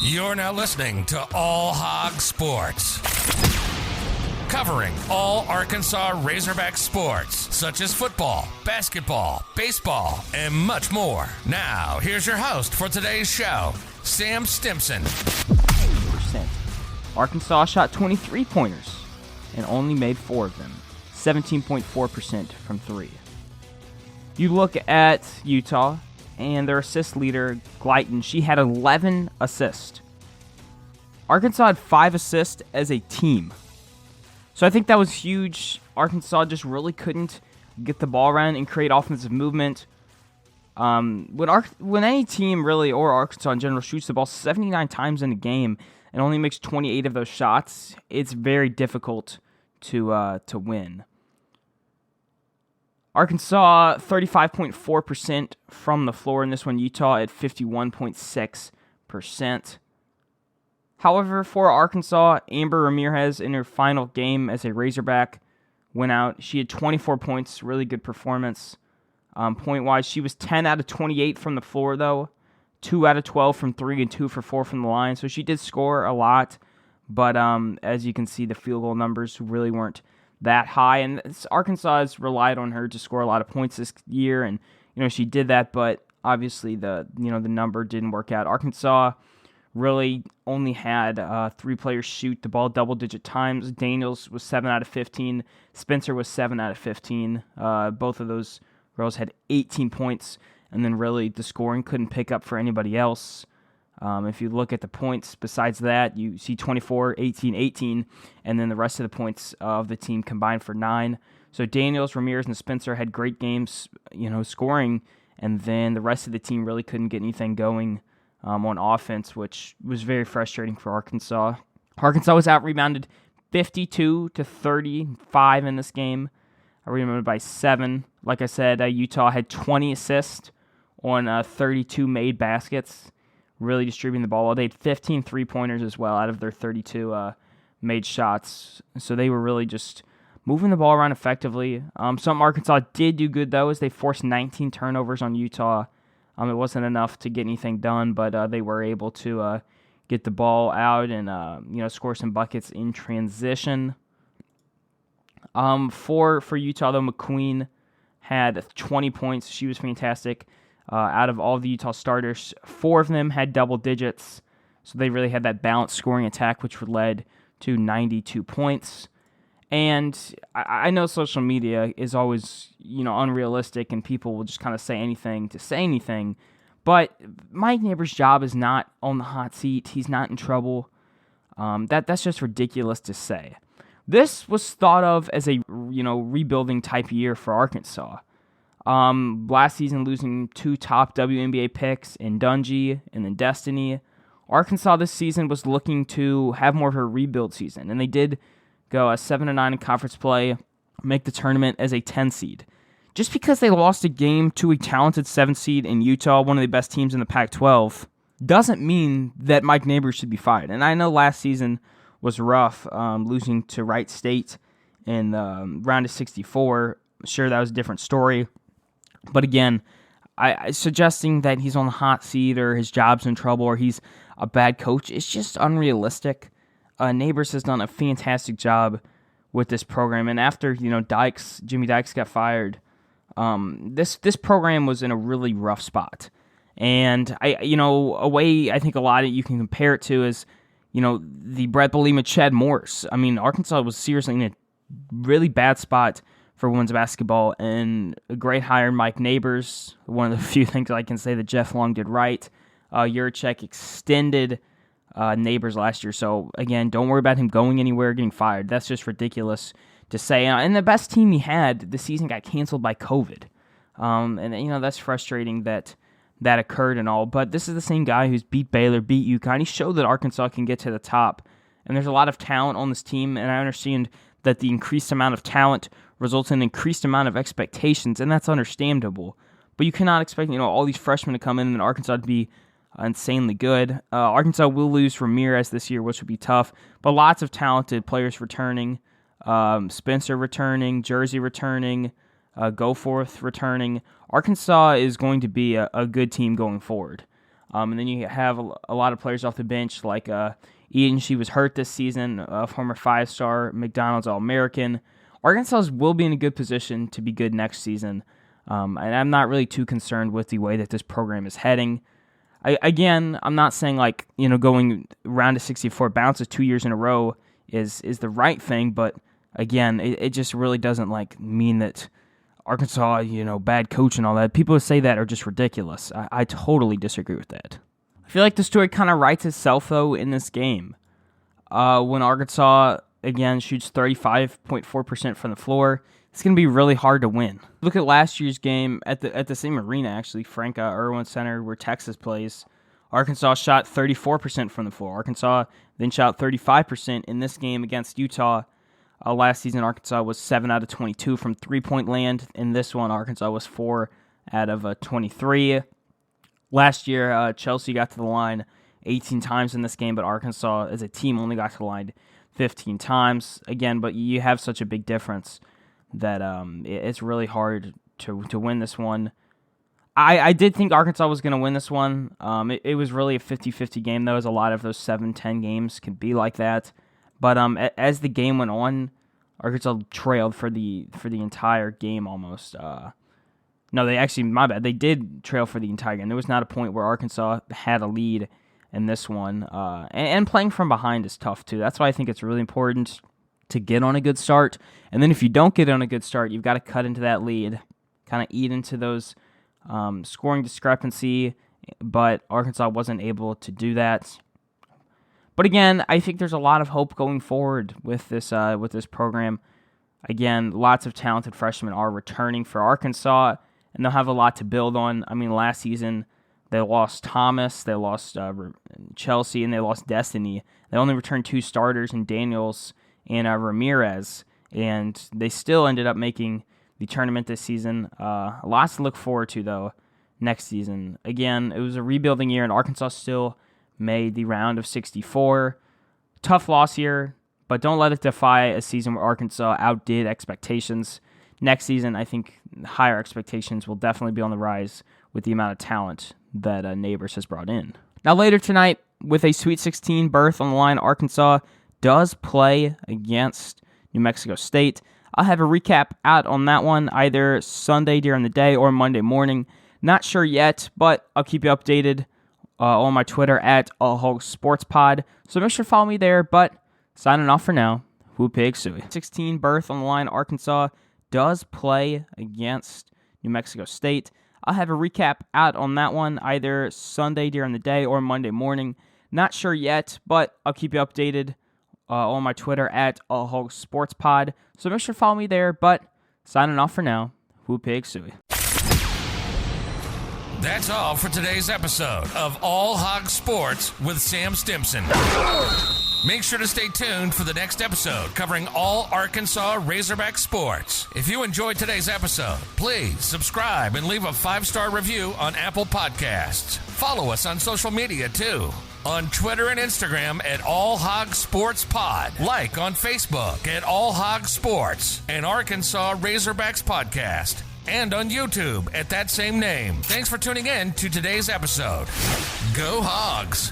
You're now listening to All Hog Sports, covering all Arkansas Razorback sports, such as football, basketball, baseball, and much more. Now, here's your host for today's show, Sam Stimson. Arkansas shot 23 pointers and only made 4 of them, 17.4% from 3. You look at Utah and their assist leader, Glyton, she had 11 assists. Arkansas had 5 assists as a team. So I think that was huge. Arkansas just really couldn't get the ball around and create offensive movement. When any team really, or Arkansas in general, shoots the ball 79 times in a game and only makes 28 of those shots, it's very difficult to win. Arkansas 35.4% from the floor in this one. Utah at 51.6%. However, for Arkansas, Amber Ramirez in her final game as a Razorback went out. She had 24 points, really good performance. Point-wise, she was 10 out of 28 from the floor, though. 2 out of 12 from 3 and 2 for 4 from the line. So she did score a lot, but as you can see, the field goal numbers really weren't that high. And Arkansas has relied on her to score a lot of points this year, and she did that, but obviously the number didn't work out. Arkansas really only had 3 players shoot the ball double-digit times. Daniels was 7 out of 15. Spencer was 7 out of 15. Both of those girls had 18 points, and then really the scoring couldn't pick up for anybody else. If you look at the points besides that, you see 24, 18, 18, and then the rest of the points of the team combined for 9. So Daniels, Ramirez, and Spencer had great games, scoring, and then the rest of the team really couldn't get anything going on offense, which was very frustrating for Arkansas. Arkansas was out-rebounded 52-35 in this game. I rebounded by 7. Like I said, Utah had 20 assists on 32 made baskets, really distributing the ball well. They had 15 three-pointers as well out of their 32 made shots. So they were really just moving the ball around effectively. Something Arkansas did do good, though, is they forced 19 turnovers on Utah. It wasn't enough to get anything done, but they were able to get the ball out and score some buckets in transition. For Utah, though, McQueen had 20 points. She was fantastic. Out of all the Utah starters, 4 of them had double digits. So they really had that balanced scoring attack, which led to 92 points. And I know social media is always, unrealistic, and people will just kind of say anything to say anything. But Mike Neighbors' job is not on the hot seat. He's not in trouble. That's just ridiculous to say. This was thought of as a, rebuilding type year for Arkansas. Last season losing 2 top WNBA picks in Dungy and then Destiny. Arkansas this season was looking to have more of a rebuild season, and they did go 7-9 in conference play, make the tournament as a 10 seed. Just because they lost a game to a talented 7 seed in Utah, one of the best teams in the Pac-12, doesn't mean that Mike Neighbors should be fired. And I know last season was rough, losing to Wright State in the round of 64. Sure, that was a different story. But again, I suggesting that he's on the hot seat or his job's in trouble or he's a bad coach, it's just unrealistic. Neighbors has done a fantastic job with this program, and after Jimmy Dykes got fired, this program was in a really rough spot. And a way I think a lot of you can compare it to is the Brett Bielema, Chad Morris. I mean, Arkansas was seriously in a really bad spot for women's basketball, and a great hire, Mike Neighbors. One of the few things I can say that Jeff Long did right. Yurchek extended Neighbors last year, so again, don't worry about him going anywhere or getting fired. That's just ridiculous to say. And the best team he had, the season got canceled by COVID. And that's frustrating that occurred and all, but this is the same guy who's beat Baylor, beat UConn. He showed that Arkansas can get to the top, and there's a lot of talent on this team, and I understand that the increased amount of talent results in an increased amount of expectations, and that's understandable. But you cannot expect, all these freshmen to come in and Arkansas to be insanely good. Arkansas will lose Ramirez this year, which would be tough, but lots of talented players returning. Spencer returning, Jersey returning, Goforth returning. Arkansas is going to be a good team going forward. And then you have a lot of players off the bench like Eden. She was hurt this season, a former 5-star McDonald's All-American. Arkansas will be in a good position to be good next season. And I'm not really too concerned with the way that this program is heading. I'm not saying going round to 64 bounces 2 years in a row is the right thing, but again, it just really doesn't mean that Arkansas, bad coach and all that. People who say that are just ridiculous. I totally disagree with that. I feel like the story kind of writes itself though in this game. When Arkansas again shoots 35.4% from the floor, it's going to be really hard to win. Look at last year's game at the same arena, actually, Frank Irwin Center, where Texas plays. Arkansas shot 34% from the floor. Arkansas then shot 35% in this game against Utah. Last season, Arkansas was 7 out of 22 from three-point land. In this one, Arkansas was 4 out of 23. Last year, Chelsea got to the line 18 times in this game, but Arkansas as a team only got to the line 15 times. Again, but you have such a big difference that it's really hard to win this one. I did think Arkansas was going to win this one. It was really a 50-50 game, though, as a lot of those 7-10 games can be like that. But as the game went on, Arkansas trailed for the entire game almost. My bad. They did trail for the entire game. There was not a point where Arkansas had a lead in this one. And playing from behind is tough, too. That's why I think it's really important to get on a good start. And then if you don't get on a good start, you've got to cut into that lead, kind of eat into those scoring discrepancy. But Arkansas wasn't able to do that. But again, I think there's a lot of hope going forward with this program. Again, lots of talented freshmen are returning for Arkansas, and they'll have a lot to build on. I mean, last season they lost Thomas, they lost Chelsea, and they lost Destiny. They only returned 2 starters in Daniels and Ramirez, and they still ended up making the tournament this season. Lots to look forward to, though, next season. Again, it was a rebuilding year, and Arkansas still made the round of 64. Tough loss here, but don't let it defy a season where Arkansas outdid expectations. Next season, I think higher expectations will definitely be on the rise with the amount of talent that Neighbors has brought in. Now later tonight, with a Sweet 16 berth on the line, Arkansas does play against New Mexico State. I'll have a recap out on that one either Sunday during the day or Monday morning. Not sure yet, but I'll keep you updated on my Twitter at AllHogSportsPod. So make sure to follow me there, but signing off for now. Whoop Pig Suey. 16 berth on the line. Arkansas does play against New Mexico State. I'll have a recap out on that one either Sunday during the day or Monday morning. Not sure yet, but I'll keep you updated on my Twitter at AllHogSportsPod. So make sure to follow me there, but signing off for now. Whoop Pig Suey. That's all for today's episode of All Hog Sports with Sam Stimson. Make sure to stay tuned for the next episode covering all Arkansas Razorback sports. If you enjoyed today's episode, please subscribe and leave a 5-star review on Apple Podcasts. Follow us on social media too. On Twitter and Instagram at All Hog Sports Pod. Like on Facebook at All Hog Sports and Arkansas Razorbacks Podcast. And on YouTube at that same name. Thanks for tuning in to today's episode. Go Hogs!